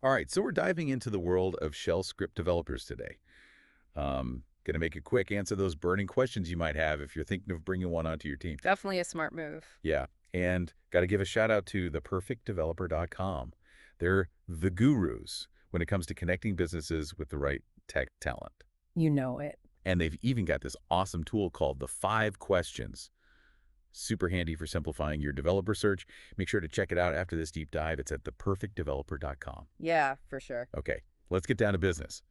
All right, so we're diving into the world of shell script developers today. Going to make it quick, answer those burning questions you might have if you're thinking of bringing one onto your team. Definitely a smart move. Yeah, and got to give a shout out to theperfectdeveloper.com. They're the gurus when it comes to connecting businesses with the right tech talent. You know it. And they've even got this awesome tool called the 5 questions. Super handy for simplifying your developer search. Make sure to check it out after this deep dive. It's at theperfectdeveloper.com. Yeah, for sure. Okay, let's get down to business.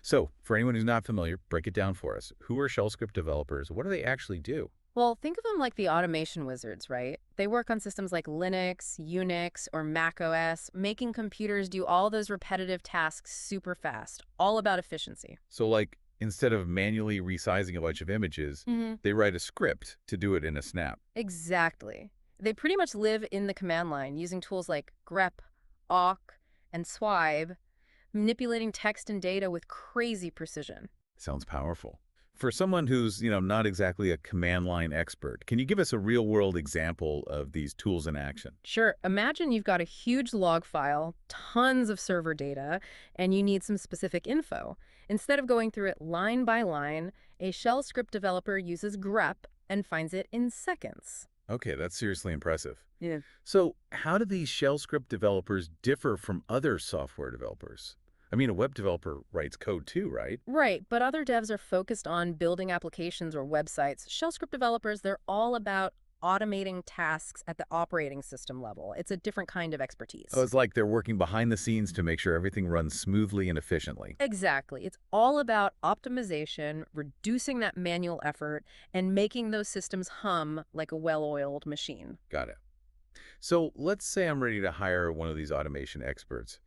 So, for anyone who's not familiar, break it down for us. Who are shell script developers? What do they actually do? Well, think of them like the automation wizards, right? They work on systems like Linux, Unix, or Mac OS, making computers do all those repetitive tasks super fast, all about efficiency. So, like, instead of manually resizing a bunch of images, they write a script to do it in a snap. Exactly. They pretty much live in the command line using tools like grep, awk, and swibe, manipulating text and data with crazy precision. Sounds powerful. For someone who's, not exactly a command line expert, can you give us a real-world example of these tools in action? Sure, imagine you've got a huge log file, tons of server data, and you need some specific info. Instead of going through it line by line, a shell script developer uses grep and finds it in seconds. Okay, that's seriously impressive. Yeah. So, how do these shell script developers differ from other software developers? I mean, a web developer writes code too, right? Right, but other devs are focused on building applications or websites. Shell script developers, they're all about automating tasks at the operating system level. It's a different kind of Oh, expertise. it's like they're working behind the scenes to make sure everything runs smoothly and efficiently. Exactly. It's all about optimization, reducing that manual effort, and making those systems hum like a well-oiled machine. Got it. So, let's say I'm ready to hire one of these automation experts.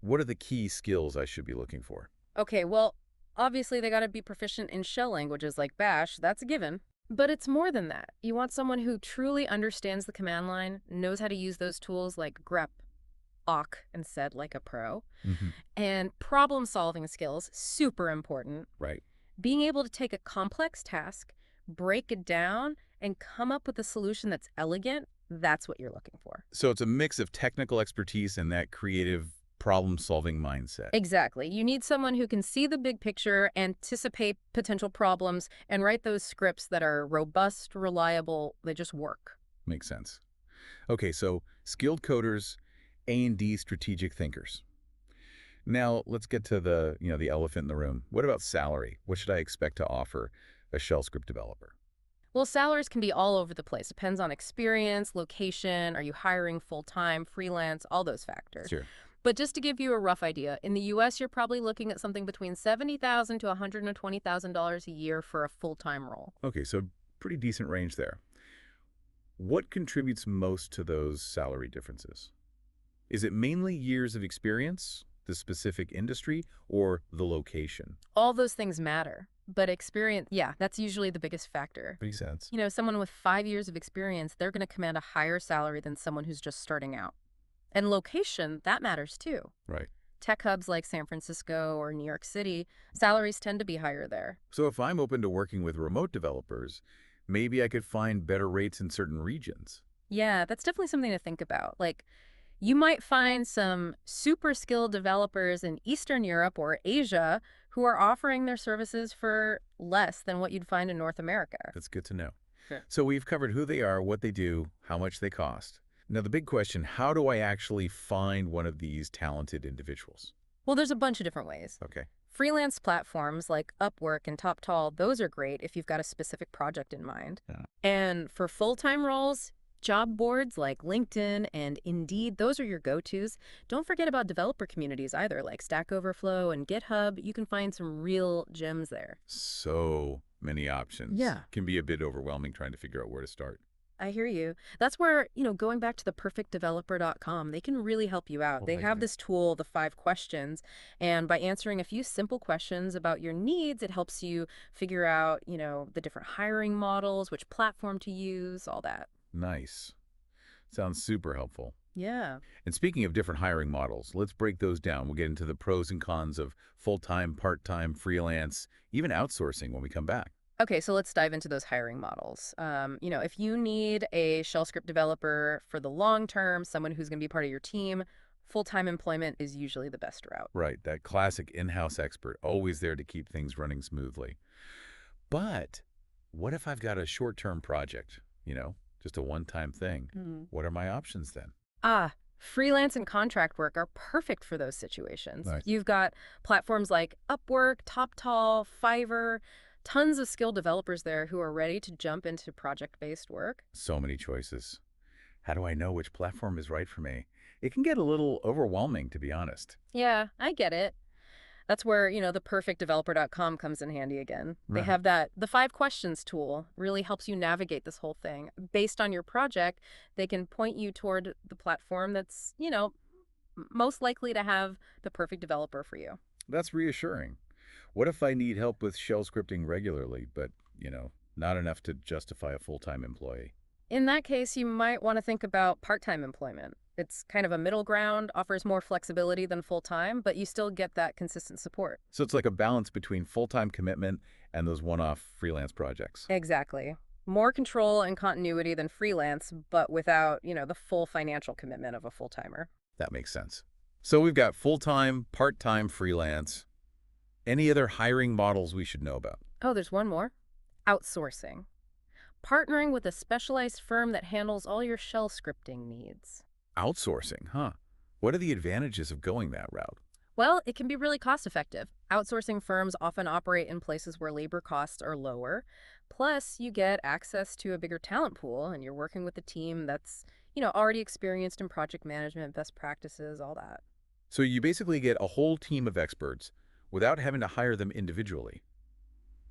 What are the key skills I should be looking for? Okay, well, obviously they got to be proficient in shell languages like Bash. That's a given. But it's more than that. You want someone who truly understands the command line, knows how to use those tools like grep, awk, and sed like a pro, and problem-solving skills, super important. Right. Being able to take a complex task, break it down, and come up with a solution that's elegant, that's what you're looking for. So, it's a mix of technical expertise and that creative problem-solving mindset. Exactly. You need someone who can see the big picture, anticipate potential problems, and write those scripts that are robust, reliable, they just work. Makes sense. Okay, so skilled coders, A&D strategic thinkers. Now, let's get to the elephant in the room. What about salary? What should I expect to offer a shell script developer? Well, salaries can be all over the place. Depends on experience, location, are you hiring full-time, freelance, all those factors. Sure. But just to give you a rough idea, in the US, you're probably looking at something between $70,000 to $120,000 a year for a full-time role. Okay, so pretty decent range there. What contributes most to those salary differences? Is it mainly years of experience, the specific industry, or the location? All those things matter. But experience, yeah, that's usually the biggest factor. Makes sense. Someone with 5 years of experience, they're going to command a higher salary than someone who's just starting out. And location, that matters too. Right. Tech hubs like San Francisco or New York City, salaries tend to be higher there. So if I'm open to working with remote developers, maybe I could find better rates in certain regions. Yeah, that's definitely something to think about. Like, you might find some super skilled developers in Eastern Europe or Asia who are offering their services for less than what you'd find in North America. That's good to know. Sure. So we've covered who they are, what they do, how much they cost. Now the big question, how do I actually find one of these talented individuals? Well, there's a bunch of different ways. Okay. Freelance platforms like Upwork and TopTal, those are great if you've got a specific project in mind. Yeah. And for full-time roles, job boards like LinkedIn and Indeed, those are your go-tos. Don't forget about developer communities either, like Stack Overflow and GitHub. You can find some real gems there. So many options. Yeah. Can be a bit overwhelming trying to figure out where to start. I hear you. That's where, going back to the perfectdeveloper.com, they can really help you out. Oh, They I have do. this tool, the 5 questions, and by answering a few simple questions about your needs, it helps you figure out, the different hiring models, which platform to use, all that. Nice. Sounds super helpful. Yeah. And speaking of different hiring models, let's break those down. We'll get into the pros and cons of full-time, part-time, freelance, even outsourcing when we come back. Okay, so let's dive into those hiring models. If you need a shell script developer for the long term, someone who's going to be part of your team, Full-time employment is usually the best route. Right, that classic in-house expert, always there to keep things running smoothly. But what if I've got a short-term project, just a one-time thing? Hmm. What are my options then? Ah, freelance and contract work are perfect for those situations. Nice. You've got platforms like Upwork, TopTal, Fiverr, tons of skilled developers there who are ready to jump into project-based work. So many choices. How do I know which platform is right for me? It can get a little overwhelming, to be honest. Yeah, I get it. That's where, the perfectdeveloper.com comes in handy again. They Right. have the 5 questions tool really helps you navigate this whole thing. Based on your project, they can point you toward the platform that's, most likely to have the perfect developer for you. That's reassuring. What if I need help with shell scripting regularly, but, not enough to justify a full-time employee? In that case, you might want to think about part-time employment. It's kind of a middle ground, offers more flexibility than full-time, but you still get that consistent support. So it's like a balance between full-time commitment and those one-off freelance projects. Exactly. More control and continuity than freelance, but without, the full financial commitment of a full-timer. That makes sense. So we've got full-time, part-time, freelance. Any other hiring models we should know about? Oh, there's one more. Outsourcing. Partnering with a specialized firm that handles all your shell scripting needs. Outsourcing, huh? What are the advantages of going that route? Well, it can be really cost effective. Outsourcing firms often operate in places where labor costs are lower. Plus, you get access to a bigger talent pool and you're working with a team that's, already experienced in project management, best practices, all that. So you basically get a whole team of experts without having to hire them individually.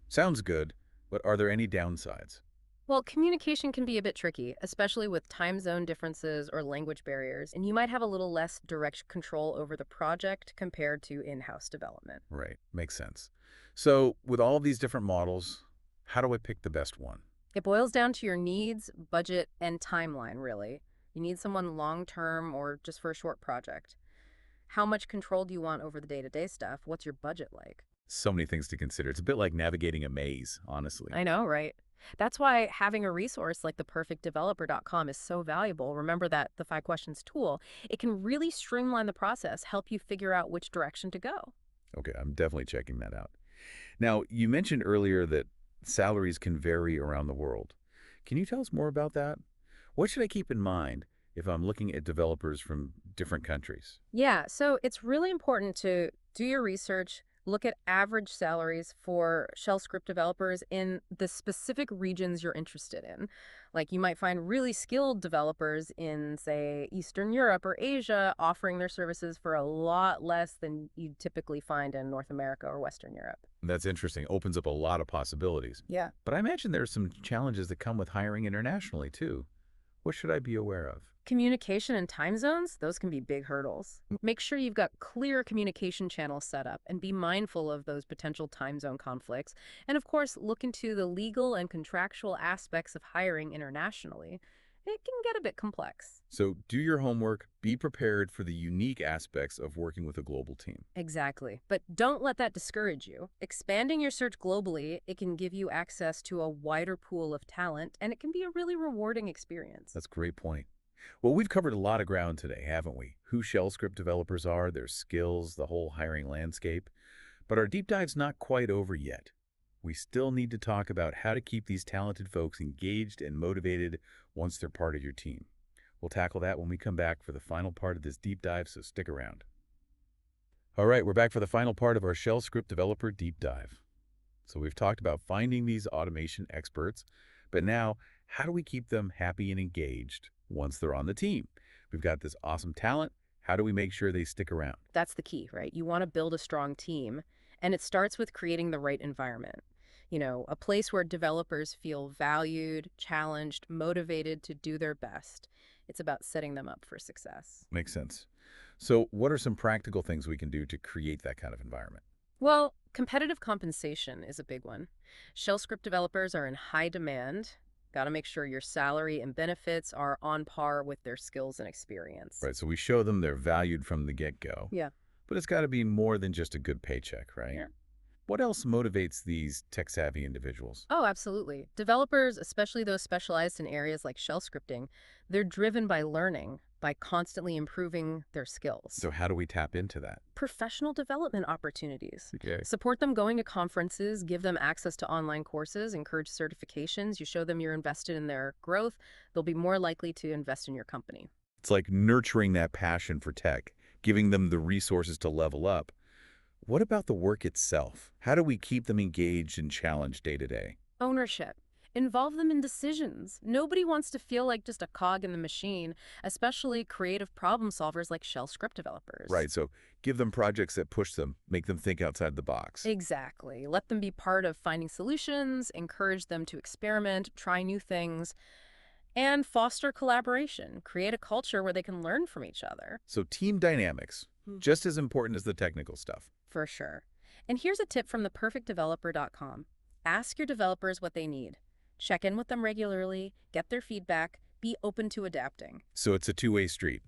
Sounds good, but are there any downsides? Well, communication can be a bit tricky, especially with time zone differences or language barriers, and you might have a little less direct control over the project compared to in-house development. Right, makes sense. So with all of these different models, how do I pick the best one? It boils down to your needs, budget, and timeline, really. You need someone long-term or just for a short project. How much control do you want over the day-to-day stuff? What's your budget like? So many things to consider. It's a bit like navigating a maze, honestly. I know, right? That's why having a resource like the perfectdeveloper.com is so valuable. Remember that the 5 questions tool, it can really streamline the process, help you figure out which direction to go. Okay, I'm definitely checking that out. Now, you mentioned earlier that salaries can vary around the world. Can you tell us more about that? What should I keep in mind if I'm looking at developers from different countries? Yeah, so it's really important to do your research, look at average salaries for shell script developers in the specific regions you're interested in. Like you might find really skilled developers in, say, Eastern Europe or Asia offering their services for a lot less than you'd typically find in North America or Western Europe. That's interesting. Opens up a lot of possibilities. Yeah. But I imagine there are some challenges that come with hiring internationally, too. What should I be aware of? Communication and time zones, those can be big hurdles. Make sure you've got clear communication channels set up and be mindful of those potential time zone conflicts. And of course, look into the legal and contractual aspects of hiring internationally. It can get a bit complex. So do your homework, be prepared for the unique aspects of working with a global team. Exactly. But don't let that discourage you. Expanding your search globally, it can give you access to a wider pool of talent, and it can be a really rewarding experience. That's a great point. Well, we've covered a lot of ground today, haven't we? Who shell script developers are, their skills, the whole hiring landscape. But our deep dive's not quite over yet. We still need to talk about how to keep these talented folks engaged and motivated once they're part of your team. We'll tackle that when we come back for the final part of this deep dive, so stick around. All right, we're back for the final part of our shell script developer deep dive. So we've talked about finding these automation experts, but now how do we keep them happy and engaged once they're on the team? We've got this awesome talent. How do we make sure they stick around? That's the key, right? You want to build a strong team, and it starts with creating the right environment. A place where developers feel valued, challenged, motivated to do their best. It's about setting them up for success. Makes sense. So what are some practical things we can do to create that kind of environment? Well, competitive compensation is a big one. Shell script developers are in high demand. Got to make sure your salary and benefits are on par with their skills and experience. Right, so we show them they're valued from the get-go. Yeah. But it's got to be more than just a good paycheck, right? Yeah. What else motivates these tech-savvy individuals? Oh, absolutely. Developers, especially those specialized in areas like shell scripting, they're driven by learning, by constantly improving their skills. So how do we tap into that? Professional development opportunities. Okay. Support them going to conferences, give them access to online courses, encourage certifications. You show them you're invested in their growth, they'll be more likely to invest in your company. It's like nurturing that passion for tech, giving them the resources to level up. What about the work itself? How do we keep them engaged and challenged day to day? Ownership. Involve them in decisions. Nobody wants to feel like just a cog in the machine, especially creative problem solvers like shell script developers. Right, so give them projects that push them, make them think outside the box. Exactly. Let them be part of finding solutions, encourage them to experiment, try new things, and foster collaboration. Create a culture where they can learn from each other. So team dynamics, just as important as the technical stuff. For sure. And here's a tip from theperfectdeveloper.com. Ask your developers what they need. Check in with them regularly, get their feedback, be open to adapting. So it's a two-way street.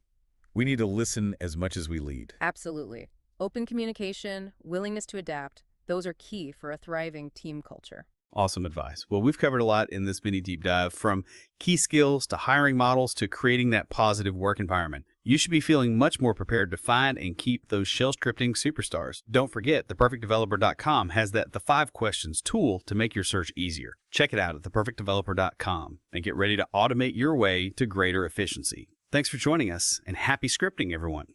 We need to listen as much as we lead. Absolutely. Open communication, willingness to adapt, those are key for a thriving team culture. Awesome advice. Well, we've covered a lot in this mini deep dive, from key skills to hiring models to creating that positive work environment. You should be feeling much more prepared to find and keep those shell scripting superstars. Don't forget, theperfectdeveloper.com has the 5 questions tool to make your search easier. Check it out at theperfectdeveloper.com and get ready to automate your way to greater efficiency. Thanks for joining us, and happy scripting, everyone.